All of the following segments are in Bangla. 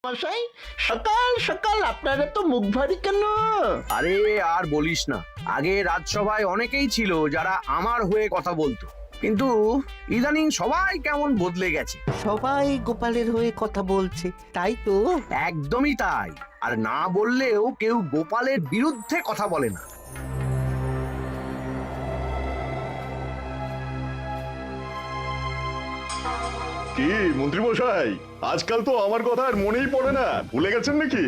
মশাই, সকাল সকাল আপনারা তো মুখ ভারী কেন? আরে আর বলিস না, আগে রাজসভায় অনেকেই ছিল যারা আমার হয়ে কথা বলতো, কিন্তু ইদানিং সবাই কেমন বদলে গেছে। সবাই গোপালের হয়ে কথা বলছে, তাই তো? একদমই তাই। আর না বললেও কেউ গোপালের বিরুদ্ধে কথা বলে না। কি মন্ত্রী মশাই, আজকাল তো আমার কথা আর মনেই পড়ে না, ভুলে গেছেন নাকি?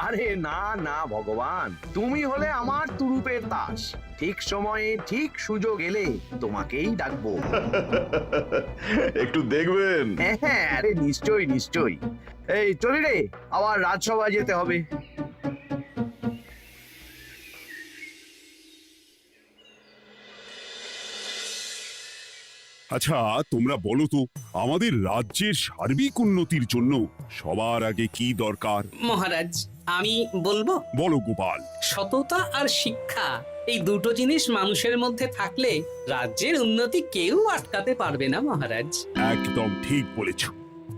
আরে না না ভগবান, তুমি হলে আমার তুরুপের তাস। ঠিক সময়ে ঠিক সুযোগ এলে তোমাকেই ডাকবো। একটু দেখবেন। হ্যাঁ, আরে নিশ্চয়ই নিশ্চয়ই। এই চলি রে, আবার রাজসভায় যেতে হবে। আচ্ছা, তোমরা বলো তো, আমাদের রাজ্যের সার্বিক উন্নতির জন্য সবার আগে কি দরকার? মহারাজ, আমি বলবো, বলো গোপাল। সততা আর শিক্ষা, এই দুটো জিনিস মানুষের মধ্যে থাকলে রাজ্যের উন্নতি কেউ আটকাতে পারবে না মহারাজ। একদম ঠিক বলেছ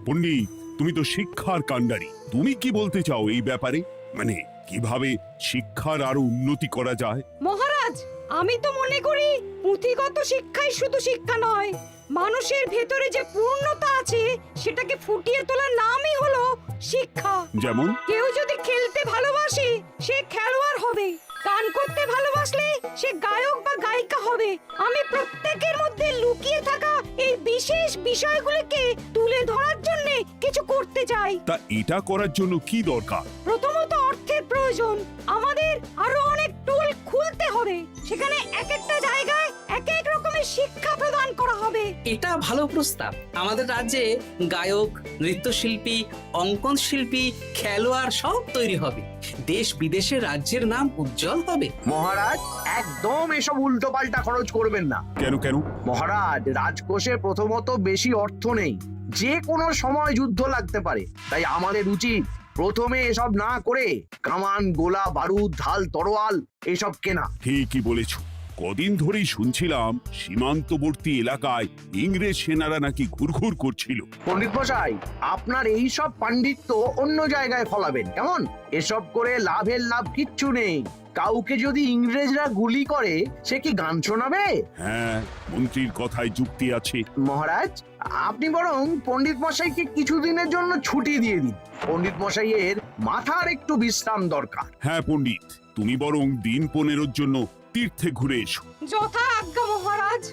পণ্ডিত, তুমি তো শিক্ষার কাণ্ডারি। তুমি কি বলতে চাও এই ব্যাপারে? মানে কিভাবে শিক্ষার আরো উন্নতি করা যায়? মহারাজ, আমি তো মনে করি পুঁথিগত শিক্ষাই শুধু শিক্ষা নয়, মানুষের ভেতরে যে পূর্ণতা আছে সেটাকে ফুটিয়ে তোলার নামই হলো শিক্ষা। যেমন? কেউ যদি খেলতে ভালোবাসে সে খেলোয়াড় হবে, গান করতে ভালোবাসলে সে গায়ক বা গায়িকা হবে। আমি প্রত্যেকের মধ্যে লুকিয়ে থাকা এই বিশেষ বিষয়গুলিকে তুলে ধরার জন্য কিছু করতে চাই। তা এটা করার জন্য কি দরকার? প্রথমত অর্থের প্রয়োজন। আমাদের আরো অনেক টুল খুলতে হবে, সেখানে এক একটা জায়গায় এক এক রকমের শিক্ষা প্রদান করা হবে। এটা ভালো প্রস্তাব। আমাদের রাজ্যে গায়ক, নৃত্যশিল্পী, অঙ্কন শিল্পী, খেলোয়াড় সব তৈরি হবে। দেশ বিদেশে রাজ্যের নাম উজ্জ্বল হবে। মহারাজ, একদম এসব উল্টো পাল্টা খরচ করবেন না। কেন কেন? মহারাজ, রাজকোষে প্রথমত বেশি অর্থ নেই, যে কোনো সময় যুদ্ধ লাগতে পারে। তাই আমাদের উচিত প্রথমে এসব না করে কামান, গোলা বারুদ, ঢাল, তরোয়াল এসব কেনা। ঠিকই বলেছ। কদিন ধরেই শুনছিলাম সীমান্তবর্তী এলাকায় ইংরেজ সেনারা নাকি ঘুরঘুর করছিল। পণ্ডিত মশাই, আপনার এই সব পাণ্ডিত্য অন্য জায়গায় ফলাবেন কেমন? এসব করে লাভের লাভ কিচ্ছু নেই। কাউকে যদি ইংরেজরা গুলি করে, সে কি গান শোনাবে? হ্যাঁ, মন্ত্রীর কথায় যুক্তি আছে। মহারাজ, আপনি বরং পণ্ডিত মশাইকে কিছুদিনের জন্য ছুটি দিয়ে দিন। পণ্ডিত মশাইয়ের মাথার একটু বিশ্রাম দরকার। হ্যাঁ পণ্ডিত, তুমি বরং দিন 15 জন্য তীর্থে ঘুরে এসো। যথা আজ্ঞা মহারাজ।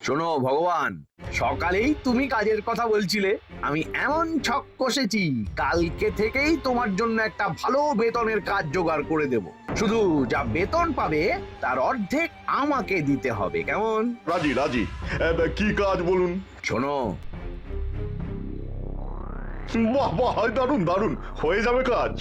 শোনো ভগবান, সকালেই তুমি কাজের কথা বলছিলে। আমি এমন ছক কষেছি, কালকে থেকেই তোমার জন্য একটা ভালো বেতনের কাজ জোগাড় করে দেব। শুধু যা বেতন পাবে তার অর্ধেক আমাকে দিতে হবে, কেমন? রাজি রাজি। কি কাজ বলুন? শোনো, বাহ বাহ, দারুণ দারুণ, হয়ে যাবে কাজ।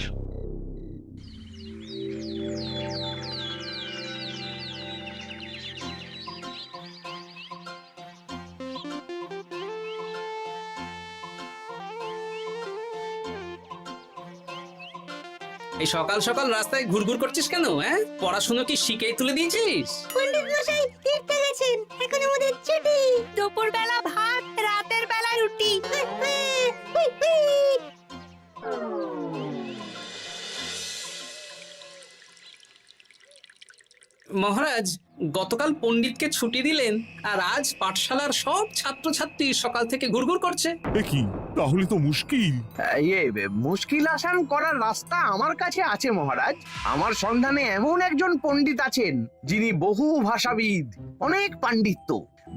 এই সকাল সকাল রাস্তায় ঘুরঘুর করছিস কেন? হ্যাঁ, পড়াশুনো কি শিখেই তুলে দিয়েছিস? পণ্ডিত মশাই তীর্থে গেছেন, এখন আমাদের ছুটি। দুপুর বেলা ভাত, রাতের বেলা রুটি। মহারাজ, গতকাল পণ্ডিতকে ছুটি দিলেন, আর আজ পাঠশালার সব ছাত্রছাত্রী সকাল থেকে ঘুরঘুর করছে। এ কি, তাহলে তো মুশকিল। মুশকিল আসান করার রাস্তা আমার কাছে আছে মহারাজ। আমার সন্ধানে এমন একজন পণ্ডিত আছেন যিনি বহু ভাষাবিদ, অনেক পাণ্ডিত্য,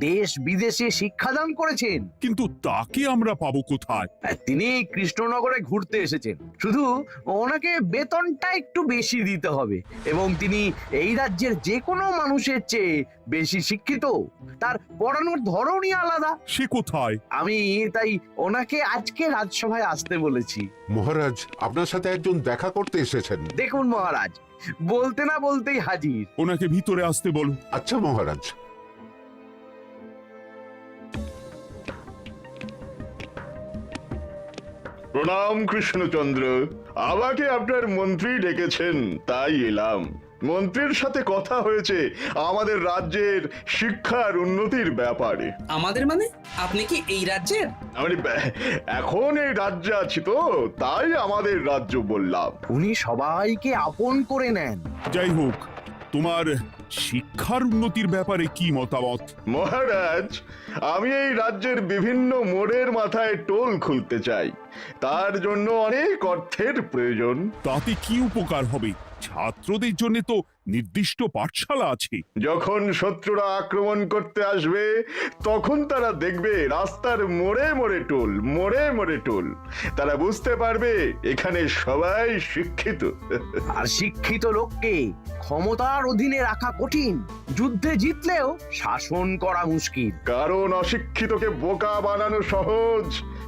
দেশ বিদেশে শিক্ষাদান করেছেন। কিন্তু তাকে আমরা পাবো কোথায়? তিনি কৃষ্ণনগরে ঘুরতে এসেছেন। শুধু ওনাকে বেতনটা একটু বেশি দিতে হবে, এবং তিনি এই রাজ্যের যে কোনো মানুষের চেয়ে বেশি শিক্ষিত। তার পড়ানোর ধরনই আলাদা। সে কোথায়? আমি তাই ওনাকে আজকে রাজসভায় আসতে বলেছি। মহারাজ, আপনার সাথে একজন দেখা করতে এসেছেন। দেখুন মহারাজ, বলতে না বলতেই হাজির। ওনাকে ভিতরে আসতে বলো। আচ্ছা মহারাজ। প্রণাম কৃষ্ণচন্দ্র, আমাকে আপনার মন্ত্রী ডেকেছেন, তাই এলাম। মন্ত্রীর সাথে কথা হয়েছে আমাদের রাজ্যের শিক্ষার উন্নতির ব্যাপারে। আমাদের মানে আপনি কি এই রাজ্যের? মানে এখন এই রাজ্যে আছি তো, তাই আমাদের রাজ্য বললাম। উনি সবাইকে আপন করে নেন। যাই হোক, তোমার শিক্ষার উন্নতির ব্যাপারে কি মতামত? মহারাজ, আমি এই রাজ্যের বিভিন্ন মোড়ের মাথায় টোল খুলতে চাই। তার জন্য অনেক অর্থের প্রয়োজন। তাতে কি উপকার হবে? ছাত্রদের জন্য তো নির্দিষ্ট পাঠশালা আছে। যখন শত্রুরা আক্রমণ করতে আসবে তখন তারা দেখবে রাস্তার মোড়ে মোড়ে টোল, মোড়ে মোড়ে টোল। তারা বুঝতে পারবে এখানে সবাই শিক্ষিত। আর শিক্ষিত লোককে ক্ষমতার অধীনে রাখা কঠিন, যুদ্ধে জিতলেও শাসন করা মুশকিল। কারণ অশিক্ষিতকে বোকা বানানো সহজ,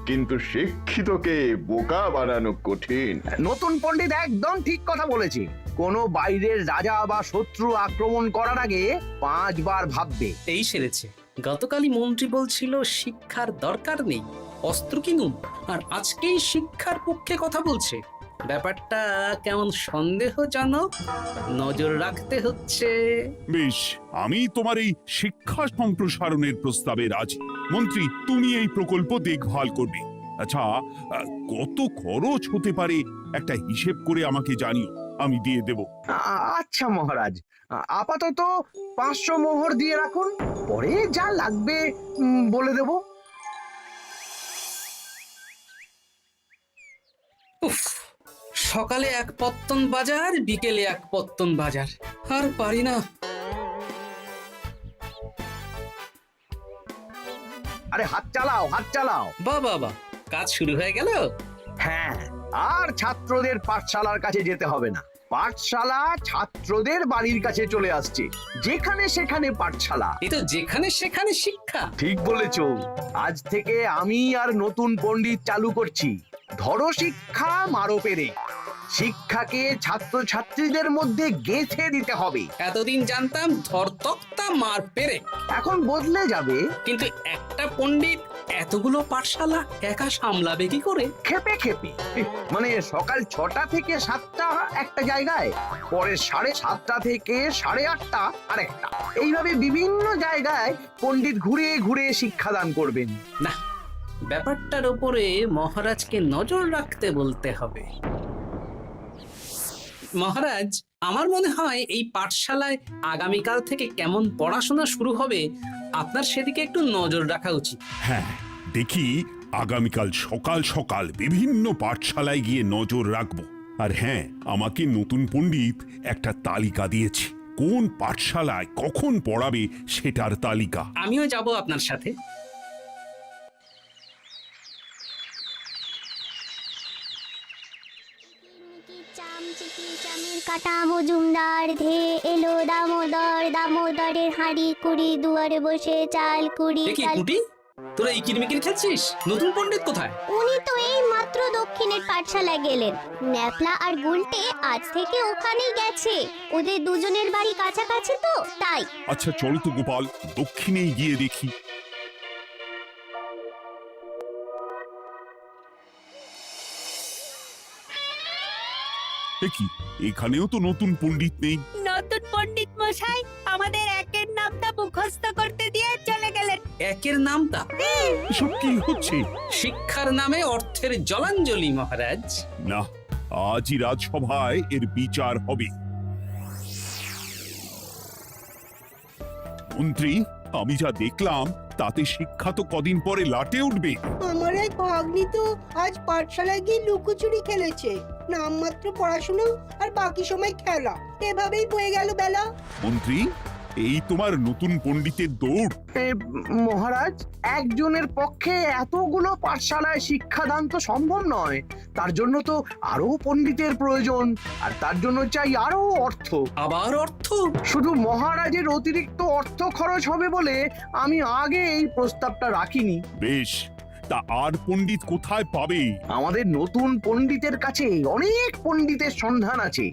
কিন্তু শিক্ষিতকে বোকা বানানো কঠিন। নতুন পণ্ডিত একদম ঠিক কথা বলেছে। কোনো বাইরের রাজা বা শত্রু আক্রমণ করার আগে 5 বার ভাববে। এই সেরেছে। গতকালই মন্ত্রী বলছিল শিক্ষার দরকার নেই, অস্ত্র কিনুন, আর আজকেই শিক্ষার পক্ষে কথা বলছে। ব্যাপারটা কেমন সন্দেহজনক, নজর রাখতে হচ্ছে। বেশ, আমি তোমার এই শিক্ষা সম্প্রসারণের প্রস্তাবে রাজি। মন্ত্রী, তুমি এই প্রকল্প দেখভাল করবে। আচ্ছা, কত খরচ হতে পারে একটা হিসেব করে আমাকে জানিও, আমি দিয়ে দেব। আচ্ছা মহারাজ, আপাতত 500 মোহর দিয়ে রাখুন, পরে যা লাগবে বলে দেব। উফ, সকালে এক পত্তন বাজার, বিকেলে এক পত্তন বাজার, আর পারি না। আরে হাত চালাও, হাত চালাও। বাবা, কাজ শুরু হয়ে গেল। হ্যাঁ, আর ছাত্রদের পাঠশালার কাছে যেতে হবে না। পাঠশালা ছাত্রদের বাড়ির কাছে চলে আসছে। যেখানে সেখানে পাঠশালা। এই তো যেখানে সেখানে শিক্ষা। ঠিক বলেছো। আজ থেকে আমি আর নতুন পণ্ডিত চালু করছি। ধরো শিক্ষা, মারো পেরে। শিক্ষাকে ছাত্রছাত্রীদের মধ্যে গেঁথে দিতে হবে। এতদিন জানতাম ধরতক্তা মার পেরে, এখন বদলে যাবে। কিন্তু একটা পণ্ডিত এতগুলো পাঠশালা একা সামলাবে কি করে? খেপে খেপে। মানে সকাল 6টা থেকে 7টা একটা জায়গায়, পরে 7:30 থেকে 8:30 আরেকটা। এইভাবে বিভিন্ন জায়গায় পণ্ডিত ঘুরে ঘুরে শিক্ষাদান করবেন। না, ব্যাপারটার উপরে মহারাজকে নজর রাখতে বলতে হবে। মহারাজ, আমার মনে হয় এই পাঠশালায় আগামীকাল থেকে কেমন পড়াশোনা শুরু হবে, আপনার সেদিকে একটু নজর রাখা উচিত। হ্যাঁ, দেখি আগামীকাল সকাল সকাল বিভিন্ন পাঠশালায় গিয়ে নজর রাখব। আর হ্যাঁ, আমাকে নতুন পণ্ডিত একটা তালিকা দিয়েছে, কোন পাঠশালায় কখন পড়াবে সেটার তালিকা। আমিও যাব আপনার সাথে। কাটা মজুমদার ধে এলো দামোদর, দামোদরের হাঁড়ি কুড়ি, দুয়ারে বসে চাল কুড়ি। দেখি কুটি, তোরা এই কিরমিকির খেলছিস? নতুন পণ্ডিত কোথায়? উনি তো এই মাত্র দক্ষিণের পাঠশালায় গেলেন। ন্যাপলা আর গুলটে আজ থেকে ওখানেই গেছে। ওদের দুজনের বাড়ি কাছাকাছি তো, তাই। আচ্ছা চলো তো গোপাল, দক্ষিণেই গিয়ে দেখি। দেখি এখানেও তো নতুন পণ্ডিত নেই। নতুন পণ্ডিত মশাই আমাদের একের নামটা মুখস্থ করতে দিয়ে চলে গেলেন। একের নামটা? এসব কি হচ্ছে? শিক্ষার নামে অর্থের জলাঞ্জলি মহারাজ। না, আজই রাজসভায় এর বিচার হবে। মন্ত্রী, আমি যা দেখলাম তাতে শিক্ষা তো কদিন পরে লাটে উঠবে। আমার এক ভাগ্নি তো আজ পাঠশালায় গিয়ে লুকোচুরি খেলেছে। নামমাত্র পড়াশোনা আর বাকি সময় খেলা, এভাবেই বয়ে গেল বেলা। মন্ত্রী, এই তোমার নতুন পণ্ডিতের দৌড়। মহারাজ, একজনের পক্ষে এতগুলো পাঠশালায় শিক্ষাদান তো সম্ভব নয়। তার জন্য তো আরো পণ্ডিতের প্রয়োজন, আর তার জন্য চাই আরো অর্থ। আবার অর্থ? শুধু মহারাজের অতিরিক্ত অর্থ খরচ হবে বলে আমি আগে এই প্রস্তাবটা রাখিনি। বেশ, তা আর পণ্ডিত কোথায় পাবে? আমাদের নতুন পণ্ডিতের কাছে অনেক পণ্ডিতের সন্ধান আছে।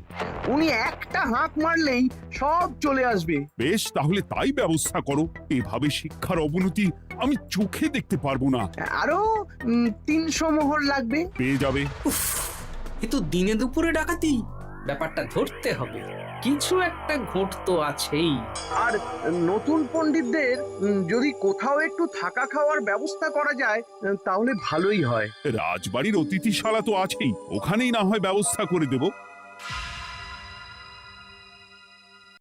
উনি একটা হাঁক মারলেই সব চলে আসবে। বেশ, তাহলে তাই ব্যবস্থা করো। এভাবে শিক্ষার অবনতি আমি চোখে দেখতে পারবো না। আরো 300 মোহর লাগবে। পেয়ে যাবে। এ তো দিনে দুপুরে ডাকাতি। ব্যাপারটা ধরতে হবে, কিছু একটা ঘোট তো আছেই। আর নতুন পণ্ডিতদের যদি কোথাও একটু থাকা খাওয়ার ব্যবস্থা করা যায় তাহলে ভালোই হয়। রাজবাড়ির অতিথিশালা তো আছেই, ওখানেই না হয় ব্যবস্থা করে দেব।